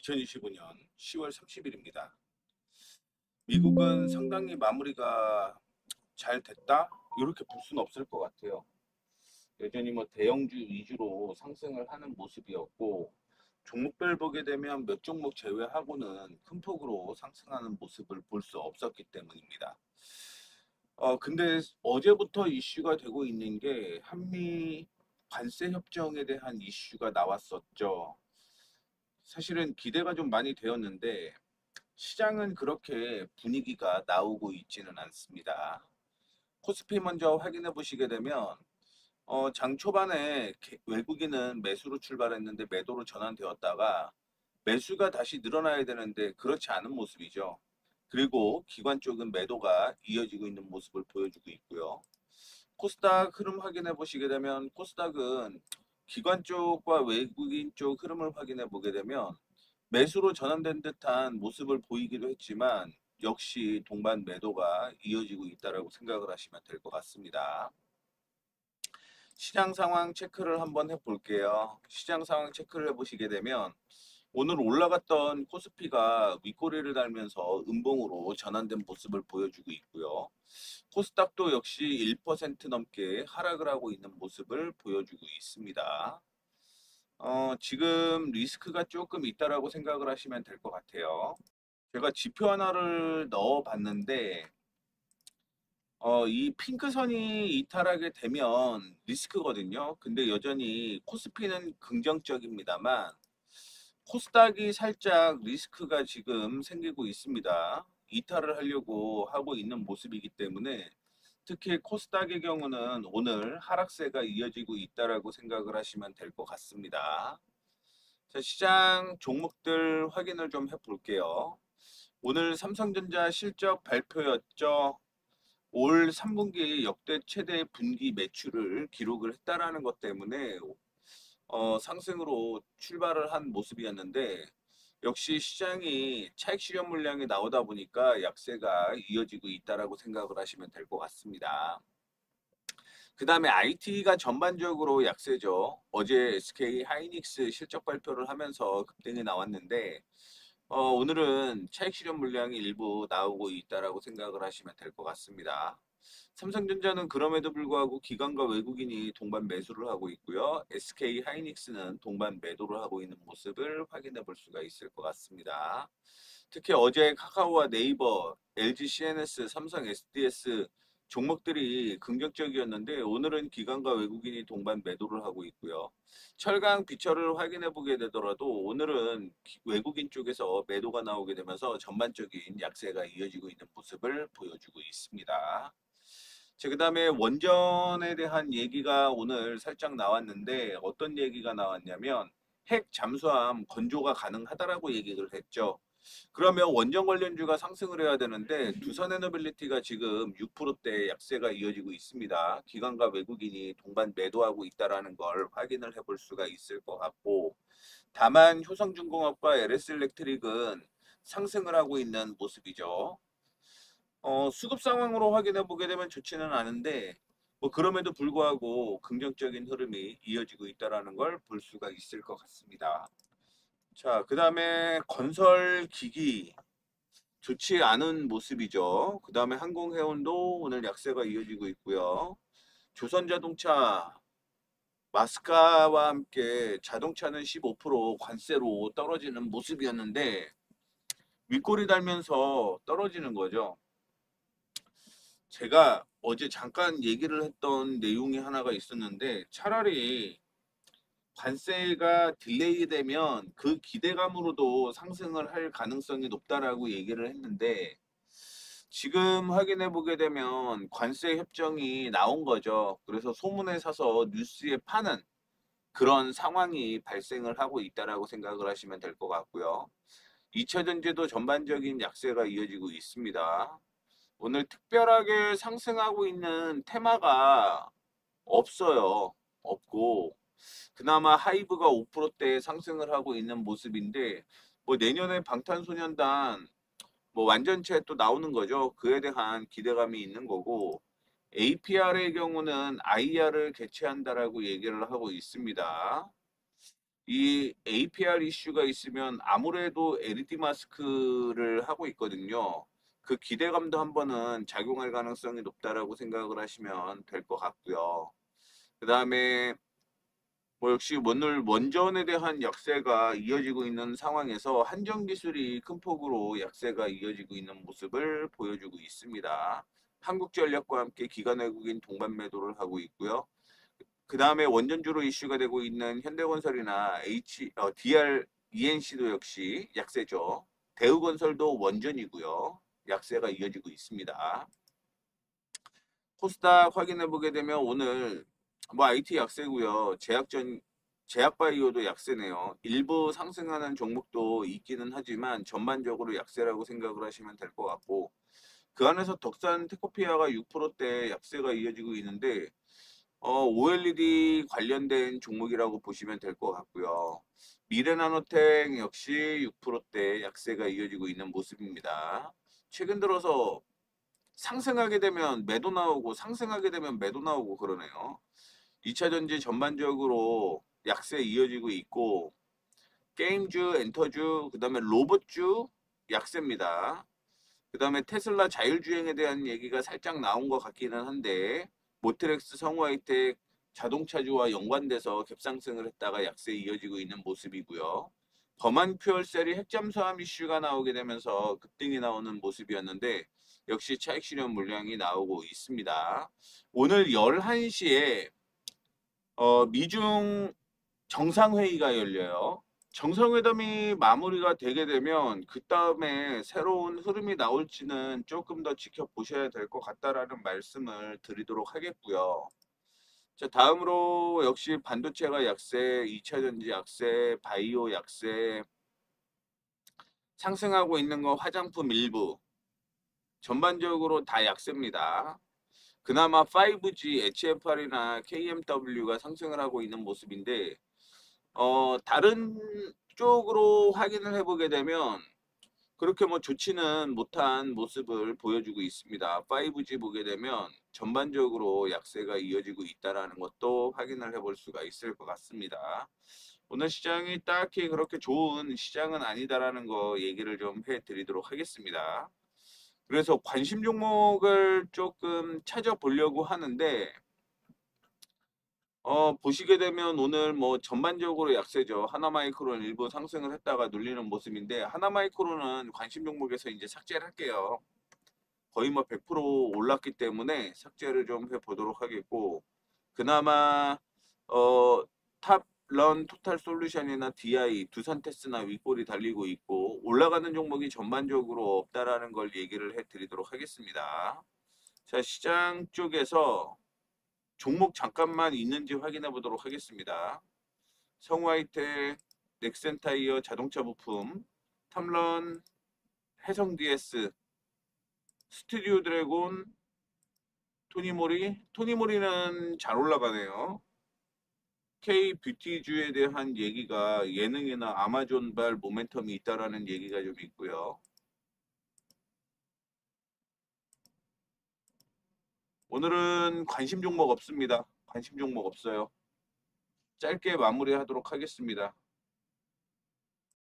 2025년 10월 30일입니다. 미국은 상당히 마무리가 잘 됐다? 이렇게 볼 수는 없을 것 같아요. 여전히 대형주 위주로 상승을 하는 모습이었고, 종목별 보게 되면 몇 종목 제외하고는 큰 폭으로 상승하는 모습을 볼 수 없었기 때문입니다. 근데 어제부터 이슈가 되고 있는 게 한미 관세 협정에 대한 이슈가 나왔었죠. 사실은 기대가 좀 많이 되었는데 시장은 그렇게 분위기가 나오고 있지는 않습니다. 코스피 먼저 확인해 보시게 되면 장 초반에 외국인은 매수로 출발했는데 매도로 전환되었다가 매수가 다시 늘어나야 되는데 그렇지 않은 모습이죠. 그리고 기관 쪽은 매도가 이어지고 있는 모습을 보여주고 있고요. 코스닥 흐름 확인해 보시게 되면 코스닥은 기관 쪽과 외국인 쪽 흐름을 확인해 보게 되면 매수로 전환된 듯한 모습을 보이기도 했지만 역시 동반 매도가 이어지고 있다고 생각을 하시면 될 것 같습니다. 시장 상황 체크를 한번 해볼게요. 시장 상황 체크를 해보시게 되면 오늘 올라갔던 코스피가 윗꼬리를 달면서 음봉으로 전환된 모습을 보여주고 있고요. 코스닥도 역시 1% 넘게 하락을 하고 있는 모습을 보여주고 있습니다. 지금 리스크가 조금 있다라고 생각을 하시면 될 것 같아요. 제가 지표 하나를 넣어 봤는데 이 핑크선이 이탈하게 되면 리스크거든요. 근데 여전히 코스피는 긍정적입니다만 코스닥이 살짝 리스크가 지금 생기고 있습니다. 이탈을 하려고 하고 있는 모습이기 때문에 특히 코스닥의 경우는 오늘 하락세가 이어지고 있다라고 생각을 하시면 될 것 같습니다. 자, 시장 종목들 확인을 좀 해볼게요. 오늘 삼성전자 실적 발표였죠. 올 3분기 역대 최대 분기 매출을 기록을 했다라는 것 때문에 상승으로 출발을 한 모습이었는데 역시 시장이 차익 실현 물량이 나오다 보니까 약세가 이어지고 있다라고 생각을 하시면 될 것 같습니다. 그 다음에 IT가 전반적으로 약세죠. 어제 SK 하이닉스 실적 발표를 하면서 급등이 나왔는데 오늘은 차익 실현 물량이 일부 나오고 있다라고 생각을 하시면 될 것 같습니다. 삼성전자는 그럼에도 불구하고 기관과 외국인이 동반 매수를 하고 있고요. SK 하이닉스는 동반 매도를 하고 있는 모습을 확인해 볼 수가 있을 것 같습니다. 특히 어제 카카오와 네이버, LG CNS, 삼성 SDS 종목들이 긍정적이었는데 오늘은 기관과 외국인이 동반 매도를 하고 있고요. 철강 비철을 확인해 보게 되더라도 오늘은 외국인 쪽에서 매도가 나오게 되면서 전반적인 약세가 이어지고 있는 모습을 보여주고 있습니다. 자, 그다음에 원전에 대한 얘기가 오늘 살짝 나왔는데 어떤 얘기가 나왔냐면 핵 잠수함 건조가 가능하다라고 얘기를 했죠. 그러면 원전 관련주가 상승을 해야 되는데 두산에너빌리티가 지금 6%대 약세가 이어지고 있습니다. 기관과 외국인이 동반 매도하고 있다라는 걸 확인을 해볼 수가 있을 것 같고 다만 효성중공업과 LS일렉트릭은 상승을 하고 있는 모습이죠. 수급 상황으로 확인해 보게 되면 좋지는 않은데 그럼에도 불구하고 긍정적인 흐름이 이어지고 있다라는 걸 볼 수가 있을 것 같습니다. 자, 그 다음에 건설기기 좋지 않은 모습이죠. 그 다음에 항공해운도 오늘 약세가 이어지고 있고요. 조선자동차 마스카와 함께 자동차는 15% 관세로 떨어지는 모습이었는데 윗골이 달면서 떨어지는 거죠. 제가 어제 잠깐 얘기를 했던 내용이 하나가 있었는데 차라리 관세가 딜레이 되면 그 기대감으로도 상승을 할 가능성이 높다라고 얘기를 했는데 지금 확인해 보게 되면 관세 협정이 나온 거죠. 그래서 소문에 사서 뉴스에 파는 그런 상황이 발생을 하고 있다라고 생각을 하시면 될 것 같고요. 2차 전지도 전반적인 약세가 이어지고 있습니다. 오늘 특별하게 상승하고 있는 테마가 없어요. 없고 그나마 하이브가 5%대 상승을 하고 있는 모습인데 내년에 방탄소년단 완전체 또 나오는 거죠. 그에 대한 기대감이 있는 거고 APR의 경우는 IR을 개최한다라고 얘기를 하고 있습니다. 이 APR 이슈가 있으면 아무래도 LED 마스크를 하고 있거든요. 그 기대감도 한번은 작용할 가능성이 높다라고 생각을 하시면 될 것 같고요. 그 다음에 뭐 역시 오늘 원전에 대한 약세가 이어지고 있는 상황에서 한전 기술이 큰 폭으로 약세가 이어지고 있는 모습을 보여주고 있습니다. 한국전력과 함께 기관 외국인 동반 매도를 하고 있고요. 그 다음에 원전주로 이슈가 되고 있는 현대건설이나 DR, ENC도 역시 약세죠. 대우건설도 원전이고요. 약세가 이어지고 있습니다. 코스닥 확인해 보게 되면 오늘 뭐 IT 약세고요. 제약바이오도 약세네요. 일부 상승하는 종목도 있기는 하지만 전반적으로 약세라고 생각을 하시면 될 것 같고, 그 안에서 덕산 테코피아가 6%대 약세가 이어지고 있는데 OLED 관련된 종목이라고 보시면 될 것 같고요. 미래나노텍 역시 6%대 약세가 이어지고 있는 모습입니다. 최근 들어서 상승하게 되면 매도 나오고 상승하게 되면 매도 나오고 그러네요. 2차전지 전반적으로 약세 이어지고 있고, 게임주, 엔터주, 그 다음에 로봇주 약세입니다. 그 다음에 테슬라 자율주행에 대한 얘기가 살짝 나온 것 같기는 한데, 모트렉스, 성우하이텍 자동차주와 연관돼서 갭상승을 했다가 약세 이어지고 있는 모습이고요. 범한 퓨얼셀이 핵잠수함 이슈가 나오게 되면서 급등이 나오는 모습이었는데, 역시 차익 실현 물량이 나오고 있습니다. 오늘 11시에 미중 정상회의가 열려요. 정상회담이 마무리가 되게 되면 그 다음에 새로운 흐름이 나올지는 조금 더 지켜보셔야 될 것 같다라는 말씀을 드리도록 하겠고요. 자, 다음으로 역시 반도체가 약세, 2차전지 약세, 바이오 약세, 상승하고 있는 거 화장품 일부, 전반적으로 다 약세입니다. 그나마 5G, HFR이나 KMW가 상승을 하고 있는 모습인데, 다른 쪽으로 확인을 해보게 되면 그렇게 뭐 좋지는 못한 모습을 보여주고 있습니다. 5G 보게 되면 전반적으로 약세가 이어지고 있다는 것도 확인을 해볼 수가 있을 것 같습니다. 오늘 시장이 딱히 그렇게 좋은 시장은 아니다라는 거 얘기를 좀 해드리도록 하겠습니다. 그래서 관심 종목을 조금 찾아보려고 하는데, 보시게 되면 오늘 뭐 전반적으로 약세죠. 하나마이크로는 일부 상승을 했다가 눌리는 모습인데, 하나마이크로는 관심 종목에서 이제 삭제를 할게요. 거의 뭐 100% 올랐기 때문에 삭제를 좀 해보도록 하겠고, 그나마 어, 탑런 토탈 솔루션이나 DI, 두산테스나 윗골이 달리고 있고, 올라가는 종목이 전반적으로 없다라는 걸 얘기를 해드리도록 하겠습니다. 자, 시장 쪽에서 종목 잠깐만 있는지 확인해 보도록 하겠습니다. 성우하이텍, 넥센타이어 자동차 부품, 탐런, 해성 DS, 스튜디오 드래곤, 토니모리는 잘 올라가네요. K 뷰티주에 대한 얘기가 예능이나 아마존발 모멘텀이 있다라는 얘기가 좀 있고요. 오늘은 관심 종목 없습니다. 관심 종목 없어요. 짧게 마무리하도록 하겠습니다.